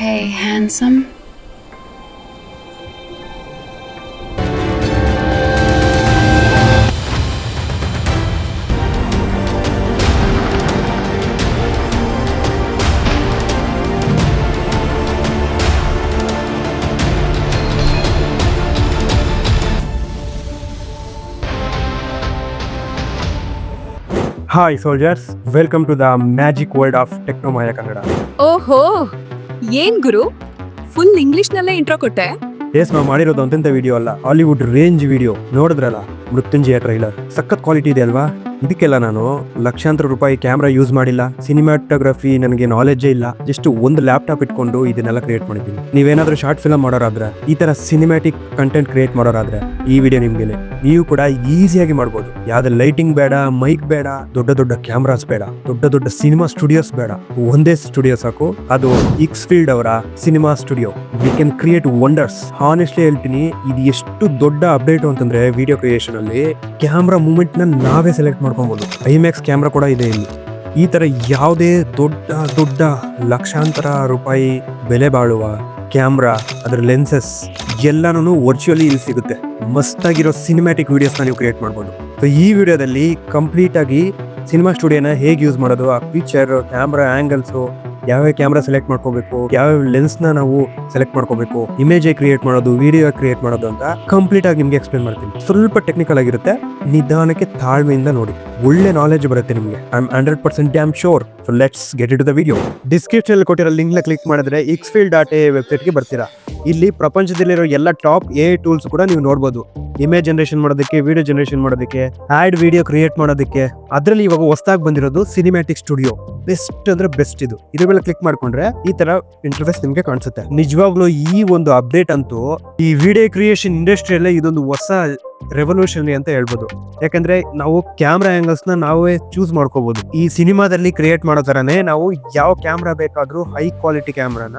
Hey, handsome. Hi soldiers, welcome to the magic world of Technomaya Kannada. ಓಹೋ ಏನ್ ಗುರು full English ನಲ್ಲೇ intro ಕೊಟ್ಟೆ. S ನಾವು ಮಾಡಿರೋದು ಅಂತೆಂಥ ವಿಡಿಯೋ ಅಲ್ಲ, ಹಾಲಿವುಡ್ ರೇಂಜ್ ವಿಡಿಯೋ. ನೋಡಿದ್ರಲ್ಲ ಮೃತ್ಯುಂಜಯ ಟ್ರೈಲರ್, ಸಖತ್ ಕ್ವಾಲಿಟಿ ಇದೆ ಅಲ್ವಾ? ಇದಕ್ಕೆಲ್ಲ ನಾನು ಲಕ್ಷಾಂತರ ರೂಪಾಯಿ ಕ್ಯಾಮ್ರಾ ಯೂಸ್ ಮಾಡಿಲ್ಲ, ಸಿನಿಮಾಟೋಗ್ರಫಿ ನನಗೆ ನಾಲೆಡ್ಜೇ ಇಲ್ಲ. ಜಸ್ಟ್ ಒಂದು ಲ್ಯಾಪ್ಟಾಪ್ ಇಟ್ಕೊಂಡು ಇದನ್ನೆಲ್ಲ ಕ್ರಿಯೇಟ್ ಮಾಡಿದ್ದೀನಿ. ನೀವೇನಾದ್ರೂ ಶಾರ್ಟ್ ಫಿಲ್ಮ್ ಮಾಡೋರಾದ್ರೆ, ಈ ತರ ಸಿನಿಮ್ಯಾಟಿಕ್ ಕಂಟೆಂಟ್ ಕ್ರಿಯೇಟ್ ಮಾಡೋರಾದ್ರೆ ಈ ವಿಡಿಯೋ ನಿಮ್ಗೆ. ನೀವು ಕೂಡ ಈಸಿಯಾಗಿ ಮಾಡ್ಬೋದು. ಯಾವ್ದು ಲೈಟಿಂಗ್ ಬೇಡ, ಮೈಕ್ ಬೇಡ, ದೊಡ್ಡ ದೊಡ್ಡ ಕ್ಯಾಮ್ರಾಸ್ ಬೇಡ, ದೊಡ್ಡ ದೊಡ್ಡ ಸಿನಿಮಾ ಸ್ಟುಡಿಯೋಸ್ ಬೇಡ. ಒಂದೇ ಸ್ಟುಡಿಯೋ ಸಾಕು, ಅದು Xfield ಅವರ cinema studio. We can create wonders. Honestly ಹೇಳ್ತೀನಿ, ಇದು ಎಷ್ಟು ದೊಡ್ಡ ಅಪ್ಡೇಟ್ ಅಂತಂದ್ರೆ ವಿಡಿಯೋ ಕ್ರಿಯೇಷನ್ ಅಲ್ಲಿ ಕ್ಯಾಮ್ರಾ ಮೂವ್ಮೆಂಟ್ ನ ನಾವೇ ಸೆಲೆಕ್ಟ್ ಮಾಡ್ಕೊಬಹುದು. ಐಮ್ಯಾಕ್ಸ್ ಕ್ಯಾಮ್ರಾ ಕೂಡ ಇದೆ ಇಲ್ಲಿ. ಈ ತರ ಯಾವುದೇ ದೊಡ್ಡ ದೊಡ್ಡ ಲಕ್ಷಾಂತರ ರೂಪಾಯಿ ಬೆಲೆ ಬಾಳುವ ಕ್ಯಾಮ್ರಾ, ಅದರ ಲೆನ್ಸಸ್ ಎಲ್ಲಾನು ವರ್ಚುವಲಿ ಇಲ್ಲಿ ಸಿಗುತ್ತೆ. ಮಸ್ತ್ ಆಗಿರೋ ಸಿನಿಮ್ಯಾಟಿಕ್ ವಿಡಿಯೋಸ್ನ ನೀವು ಕ್ರಿಯೇಟ್ ಮಾಡ್ಬೋದು. ಸೊ ಈ ವಿಡಿಯೋದಲ್ಲಿ ಕಂಪ್ಲೀಟ್ ಆಗಿ ಸಿನಿಮಾ ಸ್ಟುಡಿಯೋನ ಹೇಗೆ ಯೂಸ್ ಮಾಡೋದು, ಆ ಫೀಚರ್, ಕ್ಯಾಮ್ರಾ ಆಂಗಲ್ಸು, ಯಾವ್ಯಾವ ಕ್ಯಾಮ್ರಾ ಸೆಲೆಕ್ಟ್ ಮಾಡ್ಕೋಬೇಕು, ಯಾವ್ಯಾವ ಲೆನ್ಸ್ನ ನಾವು ಸೆಲೆಕ್ಟ್ ಮಾಡ್ಕೋಬೇಕು, ಇಮೇಜ್ ಕ್ರಿಯೇಟ್ ಮಾಡೋದು, ವಿಡಿಯೋ ಕ್ರಿಯೇಟ್ ಮಾಡೋದು ಅಂತ ಕಂಪ್ಲೀಟ್ ಆಗಿ ನಿಮ್ಗೆ ಎಕ್ಸ್ಪ್ಲೇನ್ ಮಾಡ್ತೀನಿ. ಸ್ವಲ್ಪ ಟೆಕ್ನಿಕಲ್ ಆಗಿರುತ್ತೆ, ನಿಧಾನಕ್ಕೆ ತಾಳ್ಮೆಯಿಂದ ನೋಡಿ, ಒಳ್ಳೆ ನಾಲೆಜ್ ಬರುತ್ತೆ ನಿಮಗೆ. I am 100% damn sure. So let's get it to the video. Description ಕೊಟ್ಟಿರೋ ಲಿಂಕ್ ನ ಕ್ಲಿಕ್ ಮಾಡಿದ್ರೆ Xfield.ai ವೆಬ್ಸೈಟ್ಗೆ ಬರ್ತೀರಾ. ಇಲ್ಲಿ ಪ್ರಪಂಚದಲ್ಲಿರೋ ಎಲ್ಲ ಟಾಪ್ AI ಟೂಲ್ಸ್ ಕೂಡ ನೀವು ನೋಡ್ಬೋದು. ಇಮೇಜ್ ಜನರೇಷನ್ ಮಾಡೋದಕ್ಕೆ, ವಿಡಿಯೋ ಜನರೇಷನ್ ಮಾಡೋದಕ್ಕೆ, ಆಡ್ ವಿಡಿಯೋ ಕ್ರಿಯೇಟ್ ಮಾಡೋದಕ್ಕೆ. ಅದರಲ್ಲಿ ಇವಾಗ ಹೊಸದಾಗಿ ಬಂದಿರೋದು ಸಿನಿಮ್ಯಾಟಿಕ್ ಸ್ಟುಡಿಯೋ. ಬೆಸ್ಟ್ ಅಂದ್ರೆ ಬೆಸ್ಟ್ ಇದು. ಇದ್ರ ಮೇಲೆ ಕ್ಲಿಕ್ ಮಾಡ್ಕೊಂಡ್ರೆ ಈ ತರ ಇಂಟರ್ಫೇಸ್ ನಿಮ್ಗೆ ಕಾಣಿಸುತ್ತೆ. ನಿಜವಾಗ್ಲೂ ಈ ಒಂದು ಅಪ್ಡೇಟ್ ಅಂತೂ ಈ ವಿಡಿಯೋ ಕ್ರಿಯೇಷನ್ ಇಂಡಸ್ಟ್ರಿಯಲ್ಲೇ ಇದೊಂದು ಹೊಸ ರೆವಲ್ಯೂಷನ್ ಅಂತ ಹೇಳ್ಬೋದು. ಯಾಕಂದ್ರೆ ನಾವು ಕ್ಯಾಮ್ರಾ ಆಂಗಲ್ಸ್ ನ ನಾವೇ ಚೂಸ್ ಮಾಡ್ಕೋಬಹುದು. ಈ ಸಿನಿಮಾದಲ್ಲಿ ಕ್ರಿಯೇಟ್ ಮಾಡೋ ತರನೇ ನಾವು ಯಾವ ಕ್ಯಾಮ್ರಾ ಬೇಕಾದ್ರೂ ಹೈ ಕ್ವಾಲಿಟಿ ಕ್ಯಾಮ್ರಾನ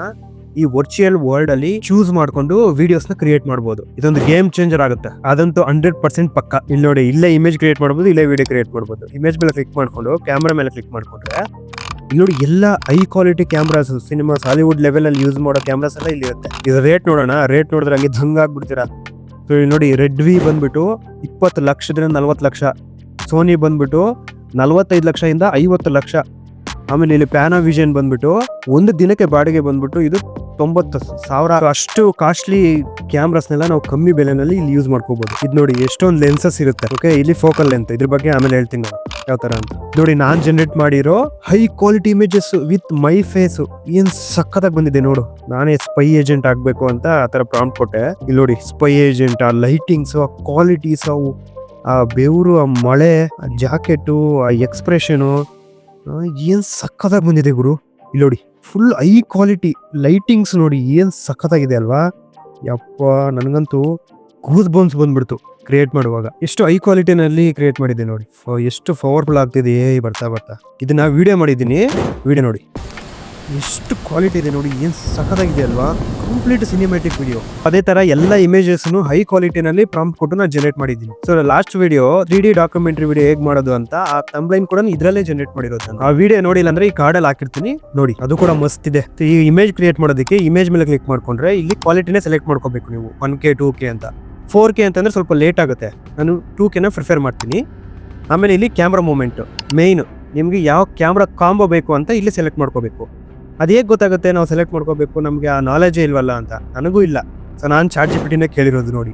ಈ ವರ್ಚುವಲ್ ವರ್ಲ್ಡ್ ಅಲ್ಲಿ ಚೂಸ್ ಮಾಡ್ಕೊಂಡು ವಿಡಿಯೋಸ್ ನ ಕ್ರಿಯೇಟ್ ಮಾಡಬಹುದು. ಇದೊಂದು ಗೇಮ್ ಚೇಂಜರ್ ಆಗುತ್ತೆ, ಅದಂತೂ 100% ಪಕ್ಕ. ಇಲ್ಲಿ ನೋಡಿ, ಇಲ್ಲೇ ಇಮೇಜ್ ಕ್ರಿಯೇಟ್ ಮಾಡಬಹುದು, ಇಲ್ಲೇ ವಿಡಿಯೋ ಕ್ರಿಯೇಟ್ ಮಾಡಬಹುದು. ಇಮೇಜ್ ಮೇಲೆ ಕ್ಲಿಕ್ ಮಾಡ್ಕೊಂಡು ಕ್ಯಾಮ್ರಾ ಮೇಲೆ ಕ್ಲಿಕ್ ಮಾಡ್ಕೊಂಡ್ರೆ ಇಲ್ಲಿ ನೋಡಿ ಎಲ್ಲ high quality cameras, cinemas, Hollywood level ಅಲ್ಲಿ ಯೂಸ್ ಮಾಡೋ ಕ್ಯಾಮ್ರಾಸ್ ಎಲ್ಲ ಇಲ್ಲಿ ಇರುತ್ತೆ. ಇದು ರೇಟ್ ನೋಡೋಣ. ರೇಟ್ ನೋಡಿದ್ರೆ ಹಂಗೆ ದಂಗ ಆಗ್ಬಿಡ್ತೀರಾ. ಸೊ ಇಲ್ಲಿ ನೋಡಿ, ರೆಡ್ವಿ ಬಂದ್ಬಿಟ್ಟು 20 ಲಕ್ಷದಿಂದ 40 ಲಕ್ಷ, ಸೋನಿ ಬಂದ್ಬಿಟ್ಟು 45 ಲಕ್ಷದಿಂದ 50 ಲಕ್ಷ. ಆಮೇಲೆ ಇಲ್ಲಿ ಪ್ಯಾನಾವಿಷನ್ ಬಂದ್ಬಿಟ್ಟು ಒಂದು ದಿನಕ್ಕೆ ಬಾಡಿಗೆ ಬಂದ್ಬಿಟ್ಟು ಇದು 90,000. ಅಷ್ಟು ಕಾಸ್ಟ್ಲಿ ಕ್ಯಾಮ್ರಾಸ್ನೆಲ್ಲ ನಾವು ಕಮ್ಮಿ ಬೆಲೆನಲ್ಲಿ ಇಲ್ಲಿ ಯೂಸ್ ಮಾಡ್ಕೋಬಹುದು. ಇದು ನೋಡಿ ಎಷ್ಟೊಂದು ಲೆನ್ಸಸ್ ಇರುತ್ತೆ. ಓಕೆ, ಇಲ್ಲಿ ಫೋಕಲ್ ಲೆಂತ್, ಇದ್ರ ಬಗ್ಗೆ ಆಮೇಲೆ ಹೇಳ್ತೀನಿ ನಾನು ಯಾವ ತರ ಅಂತ. ನೋಡಿ, ನಾನ್ ಜನರೇಟ್ ಮಾಡಿರೋ high quality images with my face ಏನ್ ಸಖತ್ತಾಗಿ ಬಂದಿದೆ ನೋಡು. ನಾನೇ ಸ್ಪೈ ಏಜೆಂಟ್ ಆಗ್ಬೇಕು ಅಂತ ಆತರ ಪ್ರಾಂಪ್ಟ್ ಕೊಟ್ಟೆ. ಇಲ್ಲಿ ನೋಡಿ, ಸ್ಪೈ ಏಜೆಂಟ್, ಆ ಲೈಟಿಂಗ್ಸ್, ಆ ಕ್ವಾಲಿಟೀಸ್, ಆ ಬೆವರು, ಆ ಮಳೆ, ಆ ಜಾಕೆಟು, ಆ ಎಕ್ಸ್ಪ್ರೆಷನು ಏನ್ ಸಖತ್ತಾಗಿ ಬಂದಿದೆ ಗುರು. ಇಲ್ಲಿ ನೋಡಿ, ಫುಲ್ ಹೈ ಕ್ವಾಲಿಟಿ ಲೈಟಿಂಗ್ಸ್ ನೋಡಿ, ಏನ್ ಸಖತ್ತಾಗಿದೆ ಅಲ್ವಾ? ಯಪ್ಪ, ನನಗಂತೂ ಗೂಸ್ ಬೋನ್ಸ್ ಬಂದ್ಬಿಡ್ತು ಕ್ರಿಯೇಟ್ ಮಾಡುವಾಗ. ಎಷ್ಟು ಹೈ ಕ್ವಾಲಿಟಿನಲ್ಲಿ ಕ್ರಿಯೇಟ್ ಮಾಡಿದ್ದೆ ನೋಡಿ, ಎಷ್ಟು ಪವರ್ಫುಲ್ ಆಗ್ತಿದೆ ಬರ್ತಾ ಬರ್ತಾ. ಇದನ್ನ ವಿಡಿಯೋ ಮಾಡಿದ್ದೀನಿ, ವಿಡಿಯೋ ನೋಡಿ ಎಷ್ಟು ಕ್ವಾಲಿಟಿ ಇದೆ ನೋಡಿ, ಏನ್ ಸಖತ್ತಾಗಿದೆ ಅಲ್ವಾ? Complete cinematic video. ಅದೇ ತರ ಎಲ್ಲ ಇಮೇಜಸ್ ಹೈ ಕ್ವಾಲಿಟಿನಲ್ಲಿ ಪ್ರಾಂಪ್ಟ್ ಕೊಟ್ಟು ನಾನು ಜನರೇಟ್ ಮಾಡಿದ್ದೀನಿ. So last video 3D documentary video ಹೇಗ್ ಮಾಡೋದು ಅಂತ ಆ ಥಂಬ್ಲೈನ್ ಕೂಡ ಇದ್ರಲ್ಲೇ ಜನರೇಟ್ ಮಾಡಿರೋದು. ಆ ವಿಡಿಯೋ ನೋಡಿಲ್ಲ ಅಂದ್ರೆ ಈ ಕಾರ್ಡಲ್ಲಿ ಹಾಕಿರ್ತೀನಿ ನೋಡಿ, ಅದು ಕೂಡ ಮಸ್ತ್ ಇದೆ. ಈ ಇಮೇಜ್ ಕ್ರಿಯೇಟ್ ಮಾಡೋದಕ್ಕೆ ಇಮೇಜ್ ಮೇಲೆ ಕ್ಲಿಕ್ ಮಾಡ್ಕೊಂಡ್ರೆ ಇಲ್ಲಿ ಕ್ವಾಲಿಟಿನೇ ಸೆಲೆಕ್ಟ್ ಮಾಡ್ಕೋಬೇಕು ನೀವು. 1K 2K ಅಂತ. 4K ಅಂತಂದ್ರೆ ಸ್ವಲ್ಪ ಲೇಟ್ ಆಗುತ್ತೆ, ನಾನು 2K ಪ್ರಿಫರ್ ಮಾಡ್ತೀನಿ. ಆಮೇಲೆ ಇಲ್ಲಿ ಕ್ಯಾಮ್ರಾ ಮೂಮೆಂಟ್ ಮೇಯ್ನ್, ನಿಮ್ಗೆ ಯಾವ ಕ್ಯಾಮ್ರಾ ಕಾಂಬೋ ಬೇಕು ಅಂತ ಇಲ್ಲಿ ಸೆಲೆಕ್ಟ್ ಮಾಡ್ಕೋಬೇಕು. ಅದು ಹೇಗೆ ಗೊತ್ತಾಗುತ್ತೆ ನಾವು ಸೆಲೆಕ್ಟ್ ಮಾಡ್ಕೋಬೇಕು? ನಮಗೆ ಆ ನಾಲೆಜೇ ಇಲ್ವಲ್ಲ ಅಂತ. ನನಗೂ ಇಲ್ಲ. ಸೊ ನಾನು ChatGPT ಕೇಳಿರೋದು ನೋಡಿ.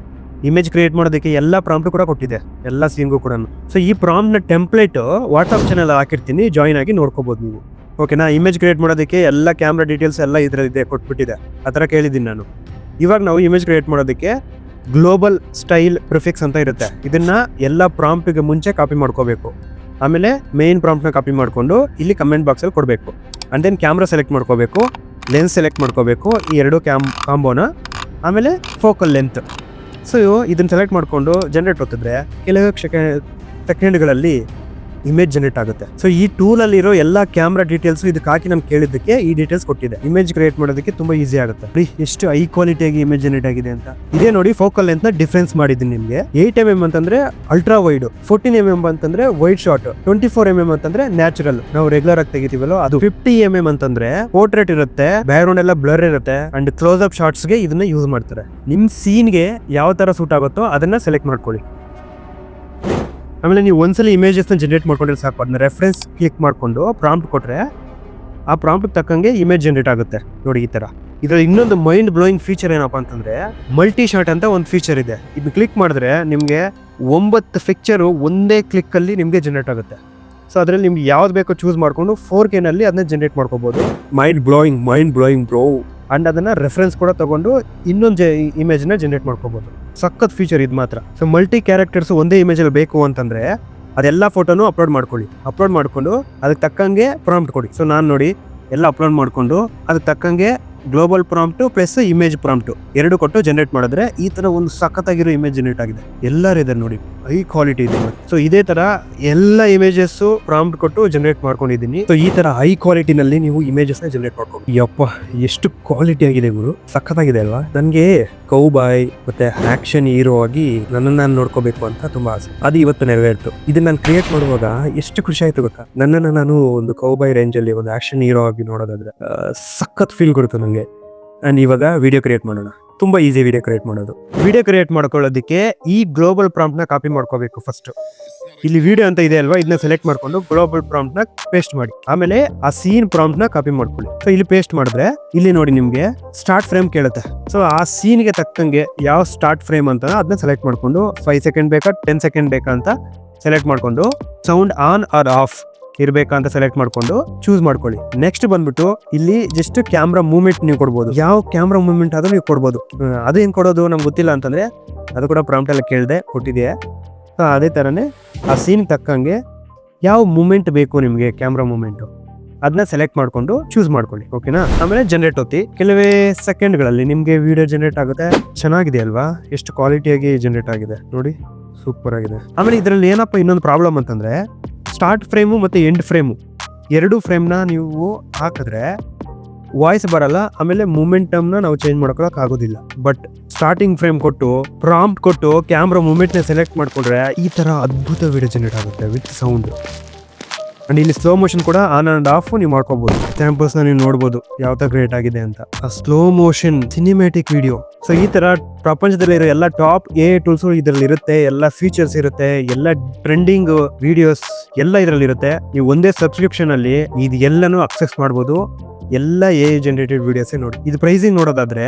ಇಮೇಜ್ ಕ್ರಿಯೇಟ್ ಮಾಡೋದಕ್ಕೆ ಎಲ್ಲ ಪ್ರಾಂಪ್ಟ್ ಕೂಡ ಕೊಟ್ಟಿದೆ, ಎಲ್ಲ ಸೀನ್ಗೂ ಕೂಡ. ಸೊ ಈ ಪ್ರಾಂಪ್ಟ್ನ ಟೆಂಪ್ಲೇಟ್ ವಾಟ್ಸಪ್ ಚಾನಲ್ ಹಾಕಿರ್ತೀನಿ, ಜಾಯಿನ್ ಆಗಿ ನೋಡ್ಕೋಬಹುದು ನೀವು. ಓಕೆನಾ? ಇಮೇಜ್ ಕ್ರಿಯೇಟ್ ಮಾಡೋದಕ್ಕೆ ಎಲ್ಲ ಕ್ಯಾಮ್ರಾ ಡೀಟೇಲ್ಸ್ ಎಲ್ಲ ಇದರಲ್ಲಿದೆ, ಕೊಟ್ಬಿಟ್ಟಿದೆ. ಆ ಥರ ಕೇಳಿದ್ದೀನಿ ನಾನು. ಇವಾಗ ನಾವು ಇಮೇಜ್ ಕ್ರಿಯೇಟ್ ಮಾಡೋದಕ್ಕೆ ಗ್ಲೋಬಲ್ ಸ್ಟೈಲ್ ಪ್ರಿಫಿಕ್ಸ್ ಅಂತ ಇರುತ್ತೆ. ಇದನ್ನ ಎಲ್ಲ ಪ್ರಾಂಪ್ಟ್ಗೆ ಮುಂಚೆ ಕಾಪಿ ಮಾಡ್ಕೋಬೇಕು. ಆಮೇಲೆ ಮೇನ್ ಪ್ರಾಂಪ್ಟ್ನ ಕಾಪಿ ಮಾಡಿಕೊಂಡು ಇಲ್ಲಿ ಕಮೆಂಟ್ ಬಾಕ್ಸಲ್ಲಿ ಕೊಡಬೇಕು. ಅಂಡ್ ದೆನ್ ಕ್ಯಾಮ್ರಾ ಸೆಲೆಕ್ಟ್ ಮಾಡ್ಕೋಬೇಕು, ಲೆನ್ಸ್ ಸೆಲೆಕ್ಟ್ ಮಾಡ್ಕೋಬೇಕು, ಈ ಎರಡು ಕಾಂಬೋನ. ಆಮೇಲೆ ಫೋಕಲ್ ಲೆಂತ್. ಸೊ ಇದನ್ನು ಸೆಲೆಕ್ಟ್ ಮಾಡಿಕೊಂಡು ಜನರೇಟ್ ಹೊತ್ತಿದ್ರೆ ಕೆಲವು ಸೆಕೆಂಡ್ಗಳಲ್ಲಿ ಇಮೇಜ್ ಜನರೇಟ್ ಆಗುತ್ತೆ. ಸೊ ಈ ಟೂಲ್ ಅಲ್ಲಿ ಇರೋ ಎಲ್ಲಾ ಕ್ಯಾಮ್ರಾ ಡೀಟೇಲ್ಸ್ ಇದಕ್ಕೆ ಹಾಕಿ ನಮ್ಗೆ ಕೇಳಿದ್ದಕ್ಕೆ ಈ ಡೀಟೇಲ್ಸ್ ಕೊಟ್ಟಿದೆ. ಇಮೇಜ್ ಕ್ರಿಯೇಟ್ ಮಾಡೋದಕ್ಕೆ ತುಂಬಾ ಈಸಿ ಆಗುತ್ತೆ. ಎಷ್ಟು ಹೈ ಕ್ವಾಲಿಟಿಯಾಗಿ ಇಮೇಜ್ ಜನರೇಟ್ ಆಗಿದೆ ಅಂತ. ಇದೇ ನೋಡಿ ಫೋಕಲ್ ಲೆಂತ್ ನ ಡಿಫ್ರೆನ್ಸ್ ಮಾಡಿದ್ದೀನಿ ನಿಮ್ಗೆ. 8mm ಅಂತಂದ್ರೆ ಅಲ್ಟ್ರಾ ವೈಡ್, 14mm ಅಂತಂದ್ರೆ ವೈಡ್ ಶಾಟ್, 24mm ಅಂತಂದ್ರೆ ನ್ಯಾಚುರಲ್ ನಾವು ರೆಗ್ಯುಲರ್ ಆಗಿ ತೆಗಿತೀವಲ್ಲ ಅದು, 50mm ಅಂತಂದ್ರೆ ಪೋರ್ಟ್ರೇಟ್ ಇರುತ್ತೆ, ಬ್ಯಾಕ್ ಗ್ರೌಂಡ್ ಎಲ್ಲ ಬ್ಲರ್ ಇರುತ್ತೆ ಅಂಡ್ ಕ್ಲೋಸ್ ಅಪ್ ಶಾರ್ಟ್ಸ್ ಗೆ ಇದನ್ನ ಯೂಸ್ ಮಾಡ್ತಾರೆ. ನಿಮ್ ಸೀನ್ ಗೆ ಯಾವ ತರ ಸೂಟ್ ಆಗುತ್ತೋ ಅದನ್ನ ಸೆಲೆಕ್ಟ್ ಮಾಡ್ಕೊಳ್ಳಿ. ಆಮೇಲೆ ನೀವು ಒಂದ್ಸಲ ಇಮೇಜಸ್ ಜನರೇಟ್ ಮಾಡ್ಕೊಂಡ್ರೆ ಸಾಕು. ಅದನ್ನ ರೆಫರೆನ್ಸ್ ಕ್ಲಿಕ್ ಮಾಡ್ಕೊಂಡು ಪ್ರಾಂಪ್ಟ್ ಕೊಟ್ರೆ ಆ ಪ್ರಾಂಪ್ಟ್ ತಕ್ಕಂಗೆ ಇಮೇಜ್ ಜನರೇಟ್ ಆಗುತ್ತೆ. ನೋಡಿ ಈ ತರ. ಇದ್ರಲ್ಲಿ ಇನ್ನೊಂದು ಮೈಂಡ್ ಬ್ಲೋಯಿಂಗ್ ಫೀಚರ್ ಏನಪ್ಪಾ ಅಂತಂದ್ರೆ ಮಲ್ಟಿ ಶಾಟ್ ಅಂತ ಒಂದು ಫೀಚರ್ ಇದೆ. ಇದನ್ನ ಕ್ಲಿಕ್ ಮಾಡಿದ್ರೆ ನಿಮ್ಗೆ 9 ಪಿಕ್ಚರ್ ಒಂದೇ ಕ್ಲಿಕ್ ಅಲ್ಲಿ ನಿಮ್ಗೆ ಜನರೇಟ್ ಆಗುತ್ತೆ. ಸೊ ಅದ್ರಲ್ಲಿ ನಿಮ್ಗೆ ಯಾವ್ದು ಬೇಕೋ ಚೂಸ್ ಮಾಡ್ಕೊಂಡು 4K ನಲ್ಲಿ ಅದನ್ನ ಜನರೇಟ್ ಮಾಡ್ಕೋಬಹುದು. Mind blowing bro. ಅಂಡ್ ಅದನ್ನ ರೆಫರೆನ್ಸ್ ಕೂಡ ತಗೊಂಡು ಇನ್ನೊಂದು ಇಮೇಜ್ ನ ಜನರೇಟ್ ಮಾಡ್ಕೋಬಹುದು. ಸಖತ್ ಫೀಚರ್ ಇದು ಮಾತ್ರ. ಸೊ ಮಲ್ಟಿ ಕ್ಯಾರೆಕ್ಟರ್ಸ್ ಒಂದೇ ಇಮೇಜ್ ಅಲ್ಲಿ ಬೇಕು ಅಂತಂದ್ರೆ ಅದೆಲ್ಲ ಫೋಟೋನು ಅಪ್ಲೋಡ್ ಮಾಡ್ಕೊಂಡು ಅದಕ್ಕೆ ತಕ್ಕಂಗೆ ಪ್ರಾಂಪ್ಟ್ ಕೊಡಿ. ಸೊ ನಾನು ನೋಡಿ ಎಲ್ಲ ಅಪ್ಲೋಡ್ ಮಾಡ್ಕೊಂಡು ಅದಕ್ಕೆ ತಕ್ಕಂಗೆ global prompt plus image prompt ಎರಡು ಕೊಟ್ಟು ಜನರೇಟ್ ಮಾಡಿದ್ರೆ ಈ ತರ ಒಂದು ಸಖತ್ತಾಗಿರೋ ಇಮೇಜ್ ಜನರೇಟ್ ಆಗಿದೆ. ಎಲ್ಲರೂ ಇದೆ ನೋಡಿ, ಹೈ ಕ್ವಾಲಿಟಿ ಇದೆ. ಸೊ ಇದೇ ತರ ಎಲ್ಲ ಇಮೇಜಸ್ ಪ್ರಾಂಪ್ಟ್ ಕೊಟ್ಟು ಜನರೇಟ್ ಮಾಡ್ಕೊಂಡಿದ್ದೀನಿ. ಸೊ ಈ ತರ ಹೈ ಕ್ವಾಲಿಟಿನಲ್ಲಿ ನೀವು ಇಮೇಜಸ್ ನ ಜನರೇಟ್ ಮಾಡ್ಕೊಂಡು, ಯಪ್ಪ ಎಷ್ಟು ಕ್ವಾಲಿಟಿ ಆಗಿದೆ ಗುರು, ಸಖತ್ತಾಗಿದೆ ಅಲ್ವಾ. ನನ್ಗೆ ಕೌಬಾಯ್ ಮತ್ತೆ ಆಕ್ಷನ್ ಹೀರೋ ಆಗಿ ನನ್ನನ್ನು ನಾನು ನೋಡ್ಕೋಬೇಕು ಅಂತ ತುಂಬಾ ಆಸೆ. ಅದು ಇವತ್ತು ನೆರವೇರ್ತು. ಇದನ್ನ ನಾನು ಕ್ರಿಯೇಟ್ ಮಾಡುವಾಗ ಎಷ್ಟು ಖುಷಿ ಆಯ್ತು ಗೊತ್ತಾ. ನನ್ನನ್ನು ನಾನು ಒಂದು ಕೌಬಾಯ್ ರೇಂಜ್ ಅಲ್ಲಿ ಒಂದು ಆಕ್ಷನ್ ಹೀರೋ ಆಗಿ ನೋಡೋದಾದ್ರೆ ಸಖತ್ ಫೀಲ್ ಕೊಡುತ್ತೆ ನನಗೆ. ಅಂಡ್ ಇವಾಗ ವಿಡಿಯೋ ಕ್ರಿಯೇಟ್ ಮಾಡೋಣ. ತುಂಬಾ ಈಸಿ ವಿಡಿಯೋ ಕ್ರಿಯೇಟ್ ಮಾಡೋದು. ವಿಡಿಯೋ ಕ್ರಿಯೇಟ್ ಮಾಡ್ಕೊಳ್ಳೋದಕ್ಕೆ ಈ ಗ್ಲೋಬಲ್ ಪ್ರಾಂಪ್ಟ್ ನ ಕಾಪಿ ಮಾಡ್ಕೋಬೇಕು. ಫಸ್ಟ್ ಇಲ್ಲಿ ವಿಡಿಯೋ ಅಂತ ಇದೆ ಅಲ್ವಾ, ಇದನ್ನ ಸೆಲೆಕ್ಟ್ ಮಾಡ್ಕೊಂಡು ಗ್ಲೋಬಲ್ ಪ್ರಾಂಪ್ಟ್ ನ ಪೇಸ್ಟ್ ಮಾಡಿ. ಆಮೇಲೆ ಆ ಸೀನ್ ಪ್ರಾಂಪ್ಟ್ ನ ಕಾಪಿ ಮಾಡ್ಕೊಳ್ಳಿ. ಸೊ ಇಲ್ಲಿ ಪೇಸ್ಟ್ ಮಾಡಿದ್ರೆ ಇಲ್ಲಿ ನೋಡಿ ನಿಮ್ಗೆ ಸ್ಟಾರ್ಟ್ ಫ್ರೇಮ್ ಕೇಳುತ್ತೆ. ಸೊ ಆ ಸೀನ್ ಗೆ ತಕ್ಕಂಗೆ ಯಾವ ಸ್ಟಾರ್ಟ್ ಫ್ರೇಮ್ ಅಂತ ಅದನ್ನ ಸೆಲೆಕ್ಟ್ ಮಾಡ್ಕೊಂಡು 5 ಸೆಕೆಂಡ್ ಬೇಕಾ 10 ಸೆಕೆಂಡ್ ಬೇಕಾ ಅಂತ ಸೆಲೆಕ್ಟ್ ಮಾಡ್ಕೊಂಡು ಸೌಂಡ್ ಆನ್ ಆರ್ ಆಫ್ ಇರ್ಬೇಕಾ ಅಂತ ಸೆಲೆಕ್ಟ್ ಮಾಡ್ಕೊಂಡು ಚೂಸ್ ಮಾಡ್ಕೊಳ್ಳಿ. ನೆಕ್ಸ್ಟ್ ಬಂದ್ಬಿಟ್ಟು ಇಲ್ಲಿ ಜಸ್ಟ್ ಕ್ಯಾಮ್ರಾ ಮೂವ್ಮೆಂಟ್ ನೀವು ಕೊಡ್ಬೋದು. ಯಾವ ಕ್ಯಾಮ್ರಾ ಮೂವ್ಮೆಂಟ್ ಆದ್ರೂ ನೀವು ಕೊಡ್ಬೋದು. ಅದೇನ್ ಕೊಡೋದು ನಮ್ಗೆ ಗೊತ್ತಿಲ್ಲ ಅಂತಂದ್ರೆ ಅದು ಕೂಡ ಪ್ರಾಂಪ್ಟ್ ಎಲ್ಲ ಕೇಳಿದೆ, ಕೊಟ್ಟಿದೆ. ಅದೇ ತರನೇ ಆ ಸೀನ್ ತಕ್ಕಂಗೆ ಯಾವ ಮೂಮೆಂಟ್ ಬೇಕು ನಿಮ್ಗೆ, ಕ್ಯಾಮ್ರಾ ಮೂಮೆಂಟ್ ಅದನ್ನ ಸೆಲೆಕ್ಟ್ ಮಾಡ್ಕೊಂಡು ಚೂಸ್ ಮಾಡ್ಕೊಳ್ಳಿ. ಓಕೆನಾ. ಆಮೇಲೆ ಜನರೇಟ್ ಒತ್ತಿ. ಕೆಲವೇ ಸೆಕೆಂಡ್ಗಳಲ್ಲಿ ನಿಮ್ಗೆ ವಿಡಿಯೋ ಜನರೇಟ್ ಆಗುತ್ತೆ. ಚೆನ್ನಾಗಿದೆ ಅಲ್ವಾ, ಎಷ್ಟು ಕ್ವಾಲಿಟಿಯಾಗಿ ಜನರೇಟ್ ಆಗಿದೆ ನೋಡಿ, ಸೂಪರ್ ಆಗಿದೆ. ಆಮೇಲೆ ಇದರಲ್ಲಿ ಏನಪ್ಪ ಇನ್ನೊಂದು ಪ್ರಾಬ್ಲಮ್ ಅಂತಂದ್ರೆ ಸ್ಟಾರ್ಟ್ ಫ್ರೇಮು ಮತ್ತೆ ಎಂಡ್ ಫ್ರೇಮು ಎರಡು ಫ್ರೇಮ್ನ ನೀವು ಹಾಕಿದ್ರೆ ವಾಯ್ಸ್ ಬರಲ್ಲ. ಆಮೇಲೆ ಮೂಮೆಂಟಮ್ನ ನಾವು ಚೇಂಜ್ ಮಾಡ್ಕೊಳಕ್ ಆಗೋದಿಲ್ಲ. ಬಟ್ ಸ್ಟಾರ್ಟಿಂಗ್ ಫ್ರೇಮ್ ಕೊಟ್ಟು ಪ್ರಾಂಪ್ಟ್ ಕೊಟ್ಟು ಕ್ಯಾಮ್ರಾ ಮೂಮೆಂಟ್ನ ಸೆಲೆಕ್ಟ್ ಮಾಡ್ಕೊಂಡ್ರೆ ಈ ತರ ಅದ್ಭುತ ವಿಡಿಯೋ ಜನರೇಟ್ ಆಗುತ್ತೆ ವಿತ್ ಸೌಂಡ್. ಅಂಡ್ ಇಲ್ಲಿ ಸ್ಲೋ ಮೋಷನ್ ಕೂಡ ಆನ್ ಅಂಡ್ ಆಫ್ ನೀವು ಮಾಡ್ಕೋಬಹುದು. ಸ್ಯಾಂಪಲ್ಸ್ ನೀವು ನೋಡ್ಬೋದು ಯಾವ ತರ ಕ್ರಿಯೇಟ್ ಆಗಿದೆ ಅಂತ. ಆ slow motion cinematic video. So ಈ ತರ ಪ್ರಪಂಚದಲ್ಲಿ ಇರೋ ಎಲ್ಲ ಟಾಪ್ ಟೂಲ್ಸ್ ಇದರಲ್ಲಿ ಇರುತ್ತೆ. ಎಲ್ಲ ಫೀಚರ್ಸ್ ಇರುತ್ತೆ, ಎಲ್ಲ ಟ್ರೆಂಡಿಂಗ್ ವಿಡಿಯೋಸ್ ಎಲ್ಲ ಇದರಲ್ಲಿ ಇರುತ್ತೆ. ನೀವು ಒಂದೇ ಸಬ್ಸ್ಕ್ರಿಪ್ಷನ್ ಅಲ್ಲಿ ಇದು ಎಲ್ಲಾನು ಅಕ್ಸೆಸ್ ಮಾಡ್ಬೋದು. ಎಲ್ಲ ಜನರೇಟೆಡ್ ವಿಡಿಯೋಸ್ ನೋಡಿ. ಇದು ಪ್ರೈಸಿಂಗ್ ನೋಡೋದಾದ್ರೆ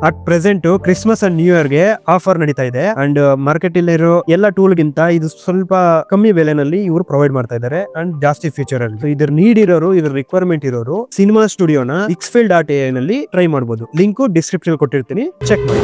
at present Christmas and new year ಗೆ ಆಫರ್ ನಡೀತಾ ಇದೆ. ಅಂಡ್ ಮಾರ್ಕೆಟ್ ಅಲ್ಲಿ ಇರೋ ಎಲ್ಲ ಟೂಲ್ ಗಿಂತ ಇದು ಸ್ವಲ್ಪ ಕಮ್ಮಿ ಬೆಲೆನಲ್ಲಿ ಇವರು ಪ್ರೊವೈಡ್ ಮಾಡ್ತಾ ಇದ್ದಾರೆ ಅಂಡ್ ಜಾಸ್ತಿ ಫೀಚರ್ ಅಲ್ಲಿ. ಇದ್ರ ನೀಡ್ ಇರೋರು, ಇದ್ರ ರಿಕ್ವೈರ್ಮೆಂಟ್ ಇರೋರು ಸಿನಿಮಾ ಸ್ಟುಡಿಯೋನ xfil.ai ನಲ್ಲಿ ಟ್ರೈ ಮಾಡಬಹುದು. ಲಿಂಕ್ ಡಿಸ್ಕ್ರಿಪ್ಷನ್ ಕೊಟ್ಟಿರ್ತೀನಿ, ಚೆಕ್ ಮಾಡಿ.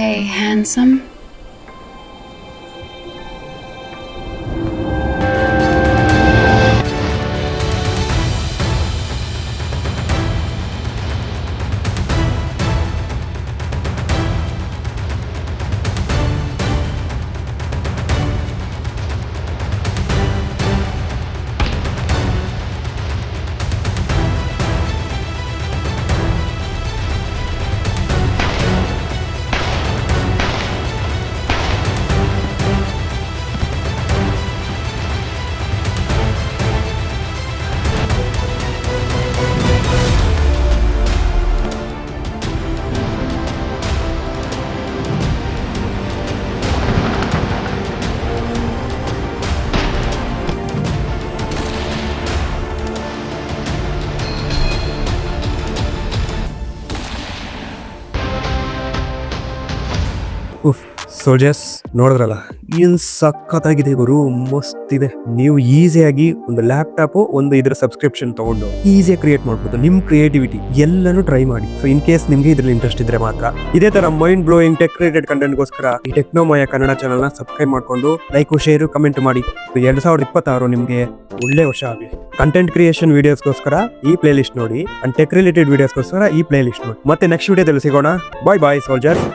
Hey, handsome. ಸೋಲ್ಜರ್ಸ್ ನೋಡಿದ್ರಲ್ಲ ಏನ್ ಸಖತ್ತಾಗಿದೆ ಗುರು, ಮಸ್ತ್ ಇದೆ. ನೀವು ಈಸಿಯಾಗಿ ಒಂದು ಲ್ಯಾಪ್ಟಾಪ್ ಒಂದು ಇದ್ರ ಸಬ್ಸ್ಕ್ರಿಪ್ಷನ್ ತಗೊಂಡು ಈಸಿಯಾಗಿ ಕ್ರಿಯೇಟ್ ಮಾಡ್ಬೋದು. ನಿಮ್ ಕ್ರಿಯೇಟಿವಿಟಿ ಎಲ್ಲಾನು ಟ್ರೈ ಮಾಡಿ. ಸೊ ಇನ್ ಕೇಸ್ ನಿಮ್ಗೆ ಇದ್ರಲ್ಲಿ ಇಂಟ್ರೆಸ್ಟ್ ಇದ್ರೆ ಮಾತ್ರ ಇದೇ ತರ ಮೈಂಡ್ ಬ್ಲೋಯಿಂಗ್ ಟೆಕ್ ರಿಲೇಟೆಡ್ ಕಂಟೆಂಟ್ಗೋಸ್ಕರ ಈ ಟೆಕ್ನೋಮಯ ಕನ್ನಡ ಚಾನಲ್ ನ ಸಬ್ಸ್ಕ್ರೈಬ್ ಮಾಡ್ಕೊಂಡು ಲೈಕ್ ಶೇರ್ ಕಮೆಂಟ್ ಮಾಡಿ. 2026 ನಿಮ್ಗೆ ಒಳ್ಳೆ ವರ್ಷ ಆಗಲಿ. ಕಂಟೆಂಟ್ ಕ್ರಿಯೇಷನ್ ವಿಡಿಯೋಸ್ಗೋಸ್ಕರ ಈ ಪ್ಲೇ ಲಿಸ್ಟ್ ನೋಡಿ ಅಂಡ್ ಟೆಕ್ ರಿಲೇಟೆಡ್ ವಿಡಿಯೋಸ್ಗೋಸ್ಕರ ಈ ಪ್ಲೇ ಲಿಸ್ಟ್ ನೋಡಿ. ಮತ್ತೆ ನೆಕ್ಸ್ಟ್ ವಿಡಿಯೋದಲ್ಲಿ ಸಿಗೋಣ. ಬಾಯ್ ಬಾಯ್ ಸೋಲ್ಜರ್ಸ್.